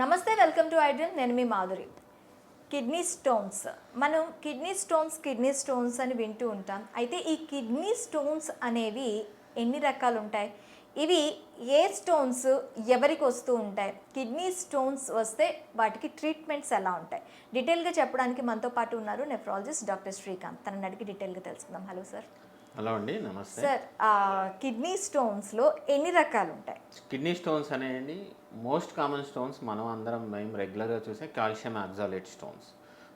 నమస్తే, welcome to iDream. నేను మీ Madhuri. Kidney stones, మనం కిడ్నీ స్టోన్స్ అని వింటూ ఉంటాం. అయితే ఈ కిడ్నీ స్టోన్స్ అనేవి ఎన్ని రకాలు ఉంటాయి? ఇవి ఏ స్టోన్స్ ఎవరికి వస్తూ ఉంటాయి? కిడ్నీ స్టోన్స్ వస్తే వాటికి ట్రీట్మెంట్స్ ఎలా ఉంటాయి? డీటెయిల్గా చెప్పడానికి మనతో పాటు ఉన్నారు నెఫ్రాలజిస్ట్ డాక్టర్ శ్రీకాంత్. తనని అడిగి డీటెయిల్గా తెలుసుకుందాం. Hello sir. హలో అండి, నమస్తే సార్. కిడ్నీ స్టోన్స్లో ఎన్ని రకాలు ఉంటాయి? కిడ్నీ స్టోన్స్ అనేవి మోస్ట్ కామన్ స్టోన్స్ మనం అందరం మేము రెగ్యులర్గా చూసే calcium oxalate stones.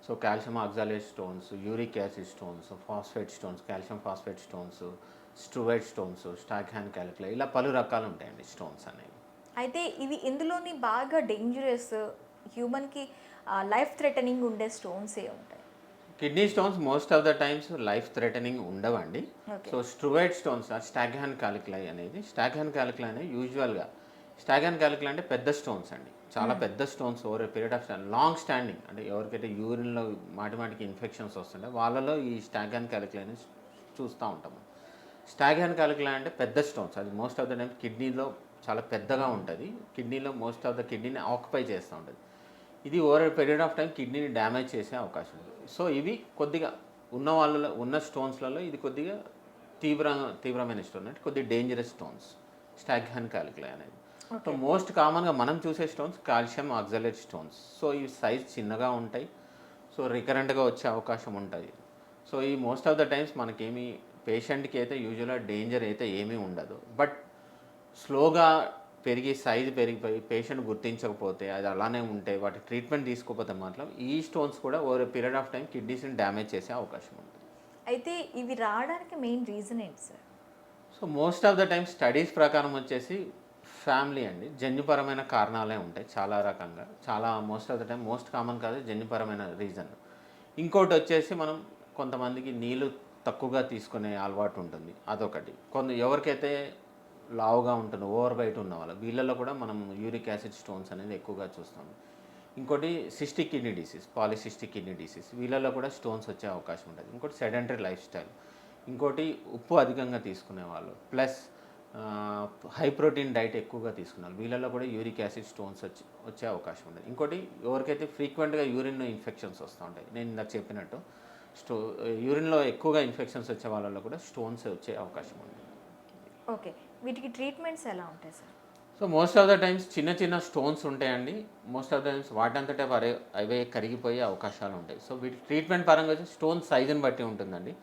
So calcium oxalate stones, uric acid stones, phosphate stones, calcium phosphate stones, struvite stones, staghorn calculi, ఇలా పలు రకాలు ఉంటాయండి స్టోన్స్ అనేవి. అయితే ఇవి ఇందులోని బాగా డేంజరస్, హ్యూమన్కి లైఫ్ థ్రెటనింగ్ ఉండే స్టోన్స్ ఏ ఉంటాయి? Kidney stones most of the times life threatening ఉండవండి. సో స్ట్రూవైట్ స్టోన్స్, స్టాక్హాన్ క్యాలిక్యులై అనేది యూజువల్గా స్టాక్హాన్ క్యాలిక్యులై అంటే పెద్ద స్టోన్స్ అండి, చాలా పెద్ద stones. Over a period of long standing, అంటే ఎవరికైతే యూరిన్లో మాటిమాటికి ఇన్ఫెక్షన్స్ వస్తుంటే వాళ్ళలో ఈ స్టాక్హాన్ క్యాలిక్యులైని చూస్తూ ఉంటాము. స్టాక్హాన్ క్యాలిక్యులై అంటే పెద్ద స్టోన్స్, అది మోస్ట్ ఆఫ్ ద టైమ్ కిడ్నీలో చాలా పెద్దగా ఉంటుంది, కిడ్నీలో మోస్ట్ ఆఫ్ ద కిడ్నీని ఆక్యుపై చేస్తూ ఉంటుంది. ఇది over a period of time కిడ్నీని డ్యామేజ్ చేసే అవకాశం ఉంది. సో ఇవి కొద్దిగా ఉన్న వాళ్ళలో ఉన్న స్టోన్స్లలో ఇది కొద్దిగా తీవ్రమైన స్టోన్, అంటే కొద్దిగా డేంజరస్ స్టోన్స్ స్టాక్హాన్ క్యాలిక్యులై అనేది. సో మోస్ట్ కామన్గా మనం చూసే stones calcium oxalate stones. So ఇవి సైజ్ చిన్నగా ఉంటాయి, సో రికరెంట్గా వచ్చే అవకాశం ఉంటుంది. సో ఈ మోస్ట్ ఆఫ్ ద టైమ్స్ మనకేమి పేషెంట్కి అయితే యూజువల్గా డేంజర్ అయితే ఏమీ ఉండదు. బట్ స్లోగా పెరిగి సైజు పెరిగిపోయి పేషెంట్ గుర్తించకపోతే, అది అలానే ఉంటే, వాటి ట్రీట్మెంట్ తీసుకోకపోతే మాత్రం ఈ స్టోన్స్ కూడా ఓవర్ పీరియడ్ ఆఫ్ టైం కిడ్నీస్ని డ్యామేజ్ చేసే అవకాశం ఉంటుంది. అయితే ఇవి రావడానికి మెయిన్ రీజన్ ఏంటి sir? So most of the time studies ప్రకారం వచ్చేసి ఫ్యామిలీ అండి, జన్యుపరమైన కారణాలే ఉంటాయి చాలా రకంగా. Most of the time most common కాదు జన్యుపరమైన రీజన్. ఇంకోటి వచ్చేసి మనం కొంతమందికి నీళ్ళు తక్కువగా తీసుకునే అలవాటు ఉంటుంది, అదొకటి. ఎవరికైతే లావుగా ఉంటుంది, ఓవర్ వెయిట్ ఉన్న వాళ్ళు, వీళ్ళల్లో కూడా మనం యూరిక్ యాసిడ్ స్టోన్స్ అనేది ఎక్కువగా చూస్తాం. ఇంకోటి cystic kidney disease, polycystic kidney disease, వీళ్ళల్లో కూడా స్టోన్స్ వచ్చే అవకాశం ఉంటుంది. ఇంకోటి సెడెంటరీ లైఫ్ స్టైల్, ఇంకోటి ఉప్పు అధికంగా తీసుకునే వాళ్ళు, ప్లస్ హై ప్రోటీన్ డైట్ ఎక్కువగా తీసుకునే వాళ్ళు, వీళ్ళల్లో కూడా యూరిక్ యాసిడ్ స్టోన్స్ వచ్చే అవకాశం ఉంటుంది. ఇంకోటి ఎవరికైతే ఫ్రీక్వెంట్గా యూరిన్లో ఇన్ఫెక్షన్స్ వస్తూ ఉంటాయి, నేను ఇందాక చెప్పినట్టు యూరిన్లో ఎక్కువగా ఇన్ఫెక్షన్స్ వచ్చే వాళ్ళలో కూడా స్టోన్స్ వచ్చే అవకాశం ఉంటుంది. ఓకే, వీటికి ట్రీట్మెంట్స్ ఎలా ఉంటాయి sir? So most of the times చిన్న చిన్న స్టోన్స్ ఉంటాయండి. మోస్ట్ ఆఫ్ ద టైమ్స్ వాటంతటే అవే కరిగిపోయే అవకాశాలు ఉంటాయి. సో వీటి ట్రీట్మెంట్ పరంగా వచ్చి స్టోన్ సైజుని బట్టి ఉంటుందండి.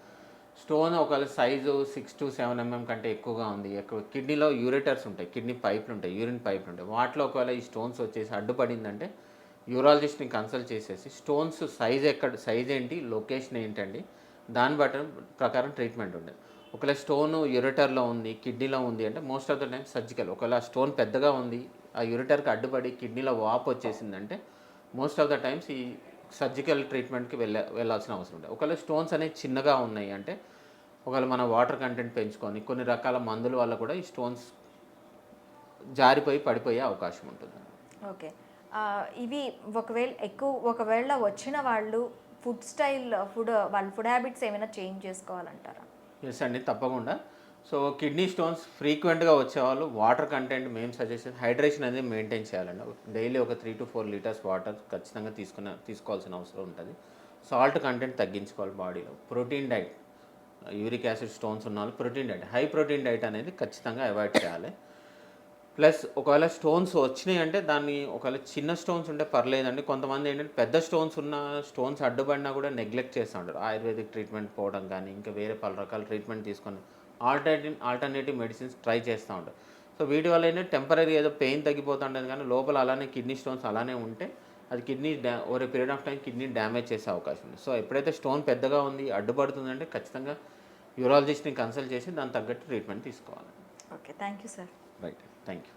స్టోన్ ఒకవేళ సైజు 6 to 7 mm కంటే ఎక్కువగా ఉంది, కిడ్నీలో యూరేటర్స్ ఉంటాయి, కిడ్నీ పైపులు ఉంటాయి, యూరిన్ పైపులు ఉంటాయి, వాటిలో ఒకవేళ ఈ స్టోన్స్ వచ్చేసి అడ్డుపడిందంటే యూరాలజిస్ట్ని కన్సల్ట్ చేసేసి స్టోన్స్ సైజ్ ఏంటి, లొకేషన్ ఏంటండి, దాన్ని బట్టి ప్రకారం ట్రీట్మెంట్ ఉండేది. ఒకవేళ స్టోన్ యూరిటర్లో ఉంది, కిడ్నీలో ఉంది అంటే most of the time surgical. ఒకవేళ స్టోన్ పెద్దగా ఉంది, ఆ యూరిటర్కి అడ్డుపడి కిడ్నీలో వాపు వచ్చేసిందంటే మోస్ట్ ఆఫ్ ద టైమ్స్ ఈ సర్జికల్ ట్రీట్మెంట్కి వెళ్ళాల్సిన అవసరం ఉంటుంది. ఒకవేళ స్టోన్స్ అనేవి చిన్నగా ఉన్నాయి అంటే ఒకవేళ మన వాటర్ కంటెంట్ పెంచుకొని కొన్ని రకాల మందుల వల్ల కూడా ఈ స్టోన్స్ జారిపోయి పడిపోయే అవకాశం ఉంటుంది. ఓకే, ఇవి ఒకవేళ వచ్చిన వాళ్ళు వాళ్ళ ఫుడ్ హ్యాబిట్స్ ఏమైనా చేంజ్ చేసుకోవాలంటారా? ఎస్ అండి, తప్పకుండా. సో కిడ్నీ స్టోన్స్ ఫ్రీక్వెంట్గా వచ్చేవాళ్ళు వాటర్ కంటెంట్ మేము సజెస్ట్ హైడ్రేషన్ అనేది మెయింటైన్ చేయాలండి. డైలీ ఒక 3 to 4 liters వాటర్ ఖచ్చితంగా తీసుకోవాల్సిన అవసరం ఉంటుంది. సాల్ట్ కంటెంట్ తగ్గించుకోవాలి బాడీలో. Protein diet, uric acid stones ఉన్న వాళ్ళు protein diet, high protein diet అనేది ఖచ్చితంగా అవాయిడ్ చేయాలి. ప్లస్ ఒకవేళ స్టోన్స్ వచ్చినాయి అంటే ఒకవేళ చిన్న స్టోన్స్ ఉంటే పర్లేదండి. కొంతమంది ఏంటంటే పెద్ద స్టోన్స్ అడ్డుపడినా కూడా నెగ్లెక్ట్ చేస్తూ ఉంటారు. ఆయుర్వేదిక్ ట్రీట్మెంట్ పోవడం కానీ ఇంకా వేరే పలు రకాల ట్రీట్మెంట్ తీసుకొని ఆల్టర్నేటివ్ మెడిసిన్స్ ట్రై చేస్తూ ఉంటారు. సో వీటి వల్ల ఏంటంటే టెంపరీ ఏదో పెయిన్ తగ్గిపోతుంటుంది, కానీ లోపల అలానే కిడ్నీ స్టోన్స్ అలానే ఉంటే అది over a period of time kidney damage చేసే అవకాశం ఉంది. సో ఎప్పుడైతే స్టోన్ పెద్దగా ఉంది, అడ్డుపడుతుందంటే ఖచ్చితంగా యూరాలజిస్ట్ని కన్సల్ట్ చేసి దాని తగ్గట్టు ట్రీట్మెంట్ తీసుకోవాలి. Okay, thank you sir. Right, thank you.